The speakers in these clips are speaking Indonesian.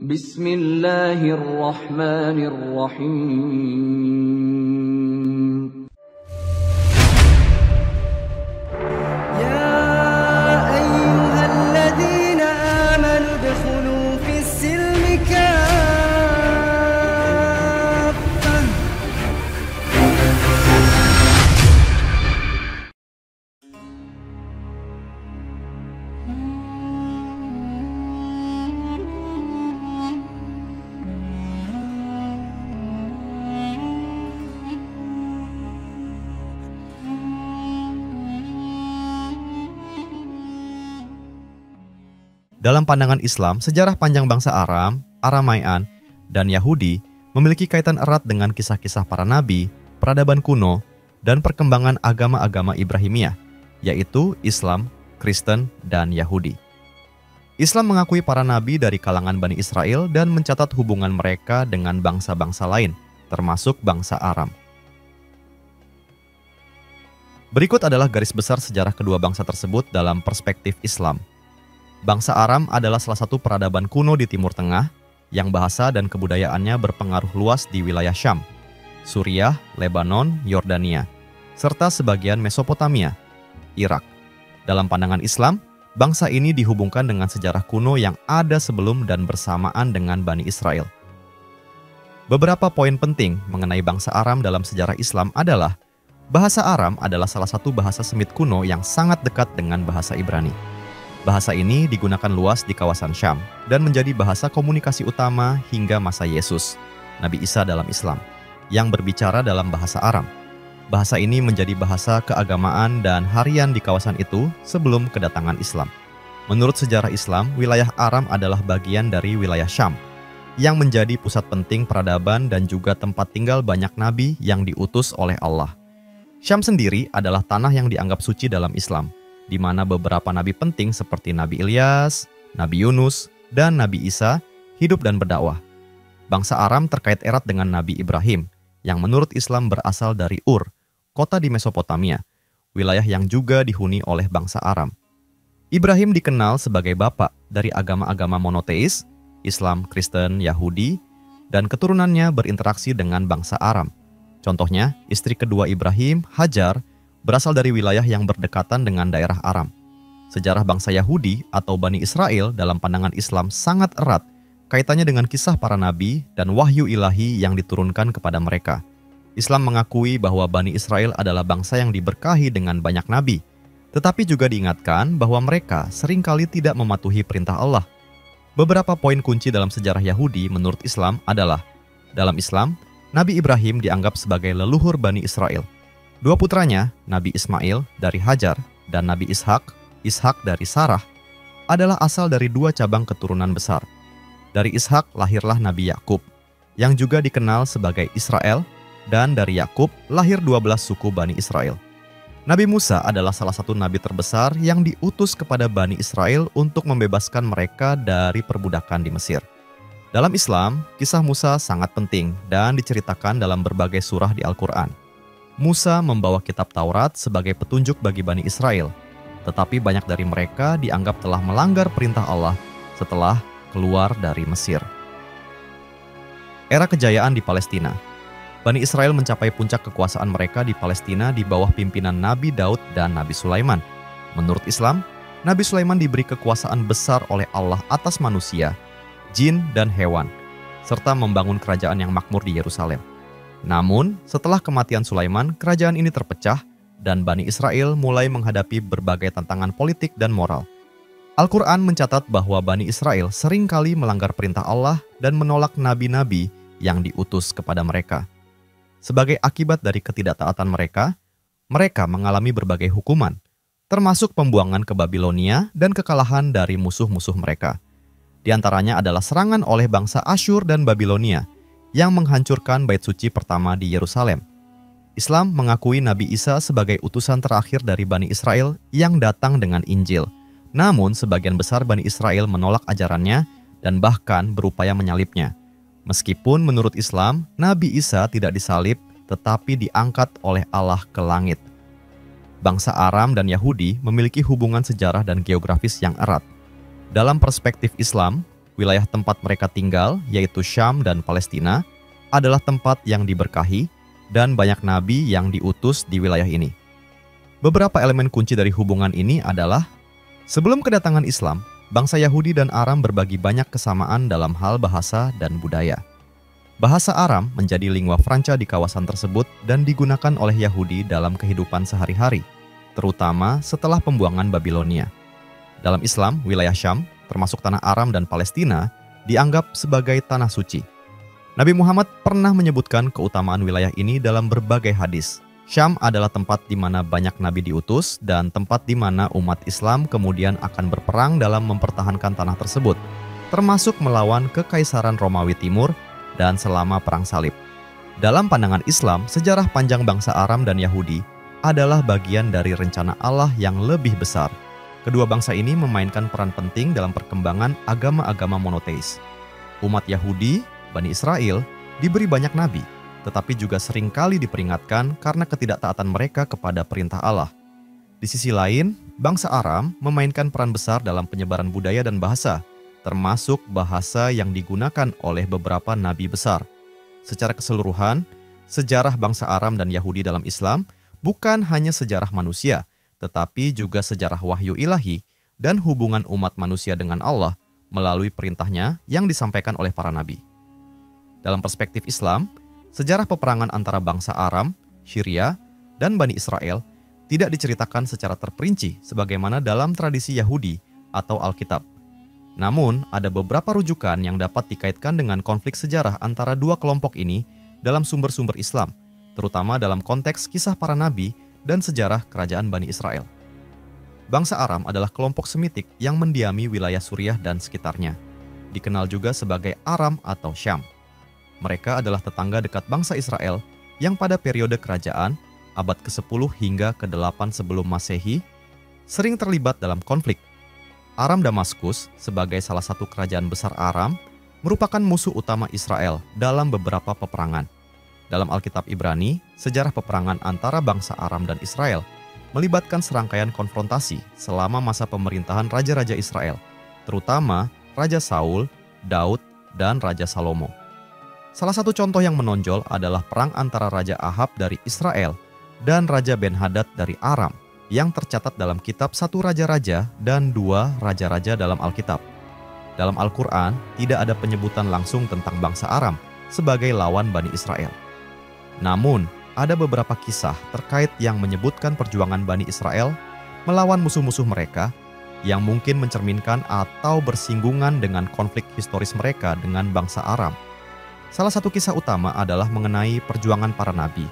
Bismillahirrahmanirrahim. يا أيها الذين آمنوا ادخلوا في السلم كافة. Dalam pandangan Islam, sejarah panjang bangsa Aram, Aramaean, dan Yahudi memiliki kaitan erat dengan kisah-kisah para nabi, peradaban kuno, dan perkembangan agama-agama Ibrahimiyah, yaitu Islam, Kristen, dan Yahudi. Islam mengakui para nabi dari kalangan Bani Israel dan mencatat hubungan mereka dengan bangsa-bangsa lain, termasuk bangsa Aram. Berikut adalah garis besar sejarah kedua bangsa tersebut dalam perspektif Islam. Bangsa Aram adalah salah satu peradaban kuno di Timur Tengah yang bahasa dan kebudayaannya berpengaruh luas di wilayah Syam, Suriah, Lebanon, Yordania, serta sebagian Mesopotamia, Irak. Dalam pandangan Islam, bangsa ini dihubungkan dengan sejarah kuno yang ada sebelum dan bersamaan dengan Bani Israel. Beberapa poin penting mengenai bangsa Aram dalam sejarah Islam adalah bahasa Aram adalah salah satu bahasa Semit kuno yang sangat dekat dengan bahasa Ibrani. Bahasa ini digunakan luas di kawasan Syam dan menjadi bahasa komunikasi utama hingga masa Yesus, Nabi Isa dalam Islam, yang berbicara dalam bahasa Aram. Bahasa ini menjadi bahasa keagamaan dan harian di kawasan itu sebelum kedatangan Islam. Menurut sejarah Islam, wilayah Aram adalah bagian dari wilayah Syam, yang menjadi pusat penting peradaban dan juga tempat tinggal banyak nabi yang diutus oleh Allah. Syam sendiri adalah tanah yang dianggap suci dalam Islam, di mana beberapa nabi penting seperti Nabi Ilyas, Nabi Yunus, dan Nabi Isa hidup dan berdakwah. Bangsa Aram terkait erat dengan Nabi Ibrahim, yang menurut Islam berasal dari Ur, kota di Mesopotamia, wilayah yang juga dihuni oleh bangsa Aram. Ibrahim dikenal sebagai bapak dari agama-agama monoteis, Islam, Kristen, Yahudi, dan keturunannya berinteraksi dengan bangsa Aram. Contohnya, istri kedua Ibrahim, Hajar, berasal dari wilayah yang berdekatan dengan daerah Aram. Sejarah bangsa Yahudi atau Bani Israel dalam pandangan Islam sangat erat kaitannya dengan kisah para nabi dan wahyu ilahi yang diturunkan kepada mereka. Islam mengakui bahwa Bani Israel adalah bangsa yang diberkahi dengan banyak nabi, tetapi juga diingatkan bahwa mereka seringkali tidak mematuhi perintah Allah. Beberapa poin kunci dalam sejarah Yahudi menurut Islam adalah, dalam Islam, Nabi Ibrahim dianggap sebagai leluhur Bani Israel. Dua putranya, Nabi Ismail dari Hajar dan Nabi Ishak dari Sarah, adalah asal dari dua cabang keturunan besar. Dari Ishak lahirlah Nabi Yakub, yang juga dikenal sebagai Israel, dan dari Yakub lahir 12 suku Bani Israel. Nabi Musa adalah salah satu nabi terbesar yang diutus kepada Bani Israel untuk membebaskan mereka dari perbudakan di Mesir. Dalam Islam, kisah Musa sangat penting dan diceritakan dalam berbagai surah di Al-Quran. Musa membawa kitab Taurat sebagai petunjuk bagi Bani Israel, tetapi banyak dari mereka dianggap telah melanggar perintah Allah setelah keluar dari Mesir. Era kejayaan di Palestina. Bani Israel mencapai puncak kekuasaan mereka di Palestina di bawah pimpinan Nabi Daud dan Nabi Sulaiman. Menurut Islam, Nabi Sulaiman diberi kekuasaan besar oleh Allah atas manusia, jin, dan hewan, serta membangun kerajaan yang makmur di Yerusalem. Namun, setelah kematian Sulaiman, kerajaan ini terpecah dan Bani Israel mulai menghadapi berbagai tantangan politik dan moral. Al-Quran mencatat bahwa Bani Israel seringkali melanggar perintah Allah dan menolak nabi-nabi yang diutus kepada mereka. Sebagai akibat dari ketidaktaatan mereka, mereka mengalami berbagai hukuman, termasuk pembuangan ke Babilonia dan kekalahan dari musuh-musuh mereka. Di antaranya adalah serangan oleh bangsa Asyur dan Babilonia, yang menghancurkan bait suci pertama di Yerusalem. Islam mengakui Nabi Isa sebagai utusan terakhir dari Bani Israel yang datang dengan Injil. Namun, sebagian besar Bani Israel menolak ajarannya dan bahkan berupaya menyalibnya. Meskipun menurut Islam, Nabi Isa tidak disalib, tetapi diangkat oleh Allah ke langit. Bangsa Aram dan Yahudi memiliki hubungan sejarah dan geografis yang erat. Dalam perspektif Islam, Wilayah tempat mereka tinggal, yaitu Syam dan Palestina, adalah tempat yang diberkahi dan banyak nabi yang diutus di wilayah ini. Beberapa elemen kunci dari hubungan ini adalah, sebelum kedatangan Islam, bangsa Yahudi dan Aram berbagi banyak kesamaan dalam hal bahasa dan budaya. Bahasa Aram menjadi lingua franca di kawasan tersebut dan digunakan oleh Yahudi dalam kehidupan sehari-hari, terutama setelah pembuangan Babilonia. Dalam Islam, wilayah Syam, termasuk tanah Aram dan Palestina, dianggap sebagai tanah suci. Nabi Muhammad pernah menyebutkan keutamaan wilayah ini dalam berbagai hadis. Syam adalah tempat di mana banyak nabi diutus dan tempat di mana umat Islam kemudian akan berperang dalam mempertahankan tanah tersebut, termasuk melawan Kekaisaran Romawi Timur dan selama Perang Salib. Dalam pandangan Islam, sejarah panjang bangsa Aram dan Yahudi adalah bagian dari rencana Allah yang lebih besar. Kedua bangsa ini memainkan peran penting dalam perkembangan agama-agama monoteis. Umat Yahudi, Bani Israel, diberi banyak nabi, tetapi juga seringkali diperingatkan karena ketidaktaatan mereka kepada perintah Allah. Di sisi lain, bangsa Aram memainkan peran besar dalam penyebaran budaya dan bahasa, termasuk bahasa yang digunakan oleh beberapa nabi besar. Secara keseluruhan, sejarah bangsa Aram dan Yahudi dalam Islam bukan hanya sejarah manusia, tetapi juga sejarah wahyu ilahi dan hubungan umat manusia dengan Allah melalui perintahnya yang disampaikan oleh para nabi. Dalam perspektif Islam, sejarah peperangan antara bangsa Aram, Syria, dan Bani Israel tidak diceritakan secara terperinci sebagaimana dalam tradisi Yahudi atau Alkitab. Namun, ada beberapa rujukan yang dapat dikaitkan dengan konflik sejarah antara dua kelompok ini dalam sumber-sumber Islam, terutama dalam konteks kisah para nabi dan sejarah kerajaan Bani Israel. Bangsa Aram adalah kelompok Semitik yang mendiami wilayah Suriah dan sekitarnya, dikenal juga sebagai Aram atau Syam. Mereka adalah tetangga dekat bangsa Israel yang pada periode kerajaan abad ke-10 hingga ke-8 sebelum Masehi sering terlibat dalam konflik. Aram Damaskus sebagai salah satu kerajaan besar Aram merupakan musuh utama Israel dalam beberapa peperangan. Dalam Alkitab Ibrani, sejarah peperangan antara bangsa Aram dan Israel melibatkan serangkaian konfrontasi selama masa pemerintahan raja-raja Israel, terutama Raja Saul, Daud, dan Raja Salomo. Salah satu contoh yang menonjol adalah perang antara Raja Ahab dari Israel dan Raja Ben-Hadad dari Aram yang tercatat dalam kitab 1 Raja-Raja dan 2 Raja-Raja dalam Alkitab. Dalam Al-Quran, tidak ada penyebutan langsung tentang bangsa Aram sebagai lawan Bani Israel. Namun, ada beberapa kisah terkait yang menyebutkan perjuangan Bani Israel melawan musuh-musuh mereka yang mungkin mencerminkan atau bersinggungan dengan konflik historis mereka dengan bangsa Aram. Salah satu kisah utama adalah mengenai perjuangan para nabi,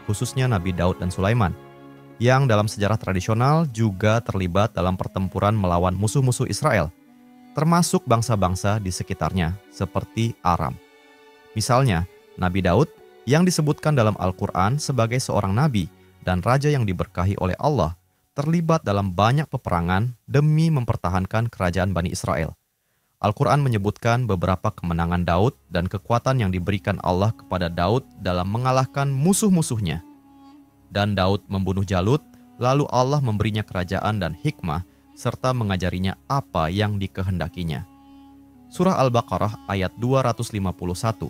khususnya Nabi Daud dan Sulaiman, yang dalam sejarah tradisional juga terlibat dalam pertempuran melawan musuh-musuh Israel, termasuk bangsa-bangsa di sekitarnya, seperti Aram. Misalnya, Nabi Daud yang disebutkan dalam Al-Quran sebagai seorang nabi dan raja yang diberkahi oleh Allah, terlibat dalam banyak peperangan demi mempertahankan kerajaan Bani Israel. Al-Quran menyebutkan beberapa kemenangan Daud dan kekuatan yang diberikan Allah kepada Daud dalam mengalahkan musuh-musuhnya. Dan Daud membunuh Jalut, lalu Allah memberinya kerajaan dan hikmah, serta mengajarinya apa yang dikehendakinya. Surah Al-Baqarah ayat 251.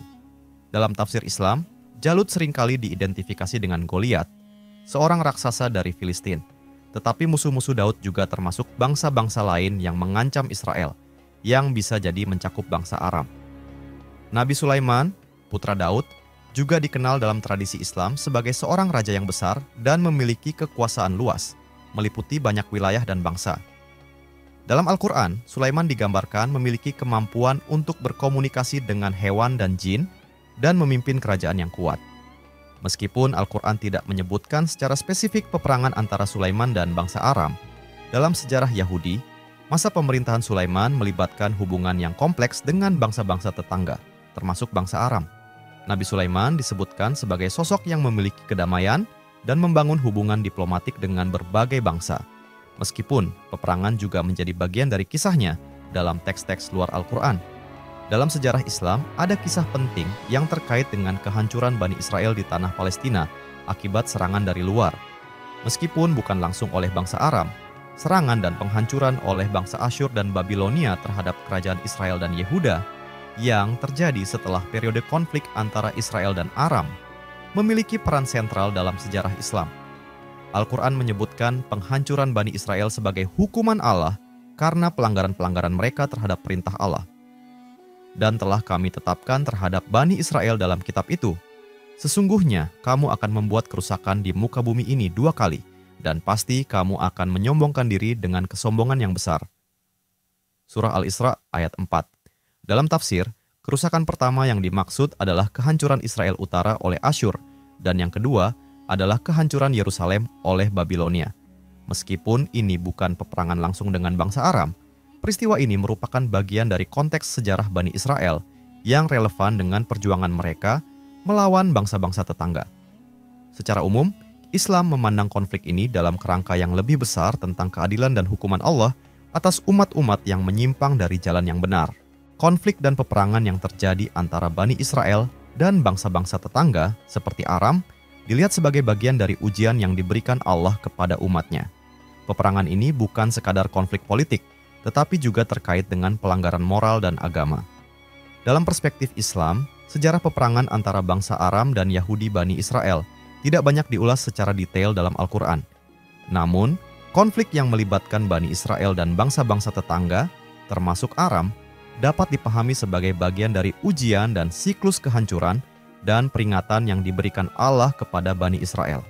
Dalam tafsir Islam, Jalut seringkali diidentifikasi dengan Goliat, seorang raksasa dari Filistin. Tetapi musuh-musuh Daud juga termasuk bangsa-bangsa lain yang mengancam Israel, yang bisa jadi mencakup bangsa Aram. Nabi Sulaiman, putra Daud, juga dikenal dalam tradisi Islam sebagai seorang raja yang besar dan memiliki kekuasaan luas, meliputi banyak wilayah dan bangsa. Dalam Al-Quran, Sulaiman digambarkan memiliki kemampuan untuk berkomunikasi dengan hewan dan jin dan memimpin kerajaan yang kuat. Meskipun Al-Quran tidak menyebutkan secara spesifik peperangan antara Sulaiman dan bangsa Aram, dalam sejarah Yahudi, masa pemerintahan Sulaiman melibatkan hubungan yang kompleks dengan bangsa-bangsa tetangga, termasuk bangsa Aram. Nabi Sulaiman disebutkan sebagai sosok yang memiliki kedamaian dan membangun hubungan diplomatik dengan berbagai bangsa. Meskipun peperangan juga menjadi bagian dari kisahnya dalam teks-teks luar Al-Quran. Dalam sejarah Islam, ada kisah penting yang terkait dengan kehancuran Bani Israel di tanah Palestina akibat serangan dari luar. Meskipun bukan langsung oleh bangsa Aram, serangan dan penghancuran oleh bangsa Asyur dan Babilonia terhadap kerajaan Israel dan Yehuda yang terjadi setelah periode konflik antara Israel dan Aram memiliki peran sentral dalam sejarah Islam. Al-Quran menyebutkan penghancuran Bani Israel sebagai hukuman Allah karena pelanggaran-pelanggaran mereka terhadap perintah Allah. Dan telah kami tetapkan terhadap Bani Israel dalam kitab itu, sesungguhnya kamu akan membuat kerusakan di muka bumi ini 2 kali, dan pasti kamu akan menyombongkan diri dengan kesombongan yang besar. Surah Al-Isra ayat 4. Dalam tafsir, kerusakan pertama yang dimaksud adalah kehancuran Israel Utara oleh Asyur, dan yang kedua adalah kehancuran Yerusalem oleh Babilonia. Meskipun ini bukan peperangan langsung dengan bangsa Aram, peristiwa ini merupakan bagian dari konteks sejarah Bani Israel yang relevan dengan perjuangan mereka melawan bangsa-bangsa tetangga. Secara umum, Islam memandang konflik ini dalam kerangka yang lebih besar tentang keadilan dan hukuman Allah atas umat-umat yang menyimpang dari jalan yang benar. Konflik dan peperangan yang terjadi antara Bani Israel dan bangsa-bangsa tetangga seperti Aram dilihat sebagai bagian dari ujian yang diberikan Allah kepada umatnya. Peperangan ini bukan sekadar konflik politik, tetapi juga terkait dengan pelanggaran moral dan agama. Dalam perspektif Islam, sejarah peperangan antara bangsa Aram dan Yahudi Bani Israel tidak banyak diulas secara detail dalam Al-Quran. Namun, konflik yang melibatkan Bani Israel dan bangsa-bangsa tetangga, termasuk Aram, dapat dipahami sebagai bagian dari ujian dan siklus kehancuran dan peringatan yang diberikan Allah kepada Bani Israel.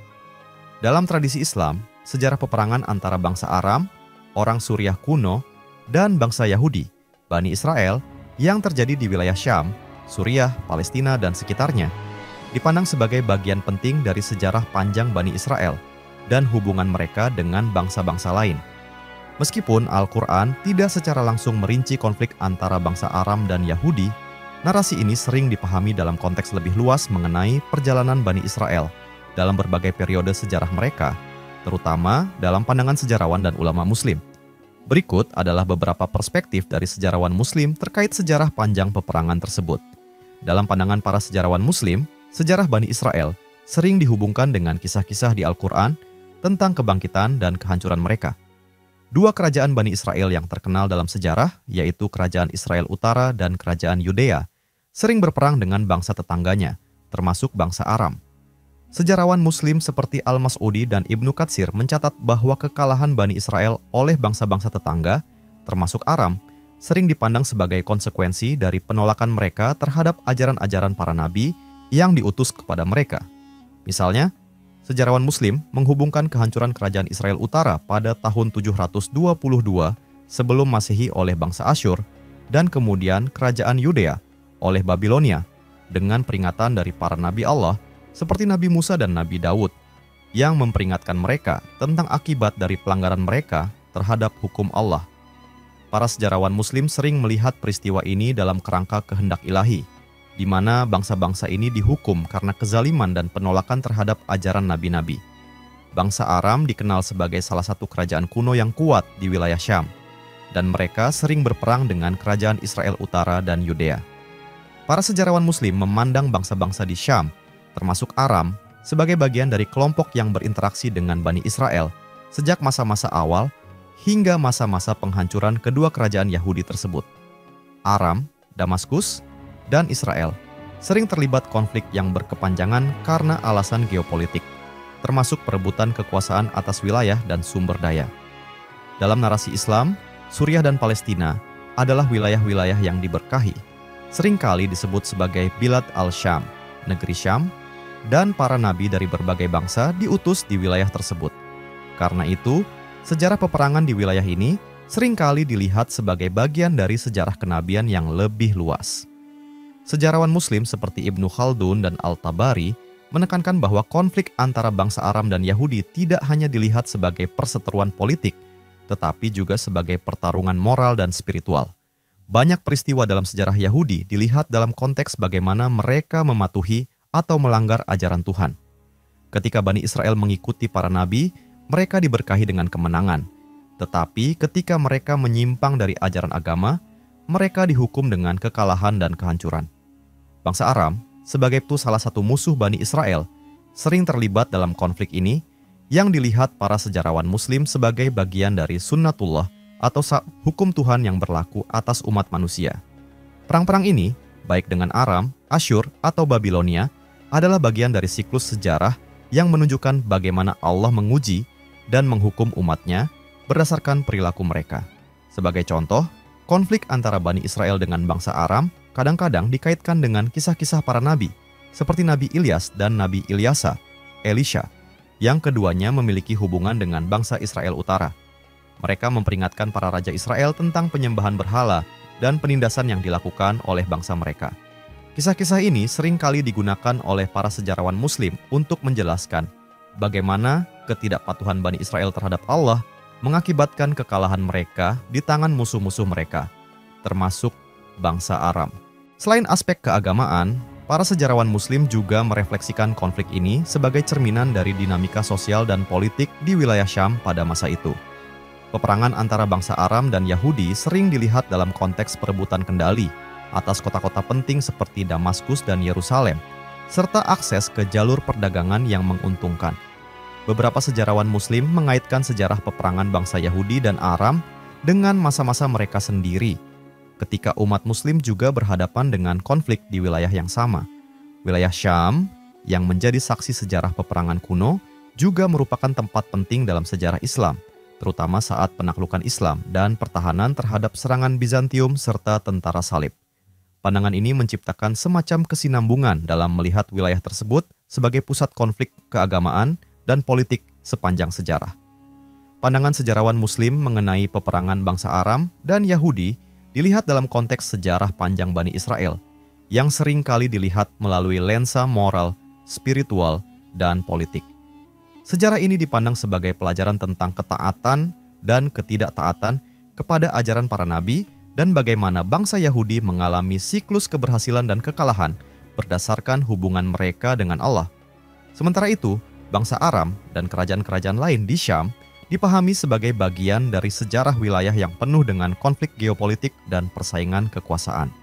Dalam tradisi Islam, sejarah peperangan antara bangsa Aram, orang Suriah kuno, dan bangsa Yahudi, Bani Israel, yang terjadi di wilayah Syam, Suriah, Palestina, dan sekitarnya, dipandang sebagai bagian penting dari sejarah panjang Bani Israel dan hubungan mereka dengan bangsa-bangsa lain. Meskipun Al-Quran tidak secara langsung merinci konflik antara bangsa Aram dan Yahudi, narasi ini sering dipahami dalam konteks lebih luas mengenai perjalanan Bani Israel dalam berbagai periode sejarah mereka, terutama dalam pandangan sejarawan dan ulama Muslim. Berikut adalah beberapa perspektif dari sejarawan Muslim terkait sejarah panjang peperangan tersebut. Dalam pandangan para sejarawan Muslim, sejarah Bani Israel sering dihubungkan dengan kisah-kisah di Al-Quran tentang kebangkitan dan kehancuran mereka. 2 kerajaan Bani Israel yang terkenal dalam sejarah, yaitu Kerajaan Israel Utara dan Kerajaan Yudea, sering berperang dengan bangsa tetangganya, termasuk bangsa Aram. Sejarawan Muslim seperti Al-Mas'udi dan Ibnu Katsir mencatat bahwa kekalahan Bani Israel oleh bangsa-bangsa tetangga, termasuk Aram, sering dipandang sebagai konsekuensi dari penolakan mereka terhadap ajaran-ajaran para nabi yang diutus kepada mereka. Misalnya, sejarawan Muslim menghubungkan kehancuran kerajaan Israel Utara pada tahun 722 sebelum Masehi oleh bangsa Asyur dan kemudian kerajaan Yudea oleh Babilonia dengan peringatan dari para nabi Allah seperti Nabi Musa dan Nabi Daud yang memperingatkan mereka tentang akibat dari pelanggaran mereka terhadap hukum Allah. Para sejarawan Muslim sering melihat peristiwa ini dalam kerangka kehendak ilahi, di mana bangsa-bangsa ini dihukum karena kezaliman dan penolakan terhadap ajaran nabi-nabi. Bangsa Aram dikenal sebagai salah satu kerajaan kuno yang kuat di wilayah Syam, dan mereka sering berperang dengan kerajaan Israel Utara dan Yudea. Para sejarawan Muslim memandang bangsa-bangsa di Syam, termasuk Aram, sebagai bagian dari kelompok yang berinteraksi dengan Bani Israel sejak masa-masa awal hingga masa-masa penghancuran kedua kerajaan Yahudi tersebut. Aram, Damaskus, dan Israel sering terlibat konflik yang berkepanjangan karena alasan geopolitik, termasuk perebutan kekuasaan atas wilayah dan sumber daya. Dalam narasi Islam, Suriah dan Palestina adalah wilayah-wilayah yang diberkahi, seringkali disebut sebagai Bilad al-Syam, negeri Syam, dan para nabi dari berbagai bangsa diutus di wilayah tersebut. Karena itu, sejarah peperangan di wilayah ini seringkali dilihat sebagai bagian dari sejarah kenabian yang lebih luas. Sejarawan Muslim seperti Ibnu Khaldun dan Al-Tabari menekankan bahwa konflik antara bangsa Aram dan Yahudi tidak hanya dilihat sebagai perseteruan politik, tetapi juga sebagai pertarungan moral dan spiritual. Banyak peristiwa dalam sejarah Yahudi dilihat dalam konteks bagaimana mereka mematuhi atau melanggar ajaran Tuhan. Ketika Bani Israel mengikuti para nabi, mereka diberkahi dengan kemenangan. Tetapi ketika mereka menyimpang dari ajaran agama, mereka dihukum dengan kekalahan dan kehancuran. Bangsa Aram, sebagai salah satu musuh Bani Israel, sering terlibat dalam konflik ini yang dilihat para sejarawan Muslim sebagai bagian dari sunnatullah atau hukum Tuhan yang berlaku atas umat manusia. Perang-perang ini, baik dengan Aram, Asyur, atau Babilonia, adalah bagian dari siklus sejarah yang menunjukkan bagaimana Allah menguji dan menghukum umatnya berdasarkan perilaku mereka. Sebagai contoh, konflik antara Bani Israel dengan bangsa Aram kadang-kadang dikaitkan dengan kisah-kisah para nabi, seperti Nabi Ilyas dan Nabi Ilyasa, Elisha, yang keduanya memiliki hubungan dengan bangsa Israel Utara. Mereka memperingatkan para raja Israel tentang penyembahan berhala dan penindasan yang dilakukan oleh bangsa mereka. Kisah-kisah ini sering kali digunakan oleh para sejarawan Muslim untuk menjelaskan bagaimana ketidakpatuhan Bani Israel terhadap Allah mengakibatkan kekalahan mereka di tangan musuh-musuh mereka, termasuk bangsa Aram. Selain aspek keagamaan, para sejarawan Muslim juga merefleksikan konflik ini sebagai cerminan dari dinamika sosial dan politik di wilayah Syam pada masa itu. Peperangan antara bangsa Aram dan Yahudi sering dilihat dalam konteks perebutan kendali atas kota-kota penting seperti Damaskus dan Yerusalem, serta akses ke jalur perdagangan yang menguntungkan. Beberapa sejarawan Muslim mengaitkan sejarah peperangan bangsa Yahudi dan Aram dengan masa-masa mereka sendiri, ketika umat Muslim juga berhadapan dengan konflik di wilayah yang sama. Wilayah Syam, yang menjadi saksi sejarah peperangan kuno, juga merupakan tempat penting dalam sejarah Islam, terutama saat penaklukan Islam dan pertahanan terhadap serangan Bizantium serta tentara salib. Pandangan ini menciptakan semacam kesinambungan dalam melihat wilayah tersebut sebagai pusat konflik keagamaan dan politik sepanjang sejarah. Pandangan sejarawan Muslim mengenai peperangan bangsa Aram dan Yahudi dilihat dalam konteks sejarah panjang Bani Israel, yang sering kali dilihat melalui lensa moral, spiritual, dan politik. Sejarah ini dipandang sebagai pelajaran tentang ketaatan dan ketidaktaatan kepada ajaran para nabi dan bagaimana bangsa Yahudi mengalami siklus keberhasilan dan kekalahan berdasarkan hubungan mereka dengan Allah. Sementara itu, bangsa Aram dan kerajaan-kerajaan lain di Syam dipahami sebagai bagian dari sejarah wilayah yang penuh dengan konflik geopolitik dan persaingan kekuasaan.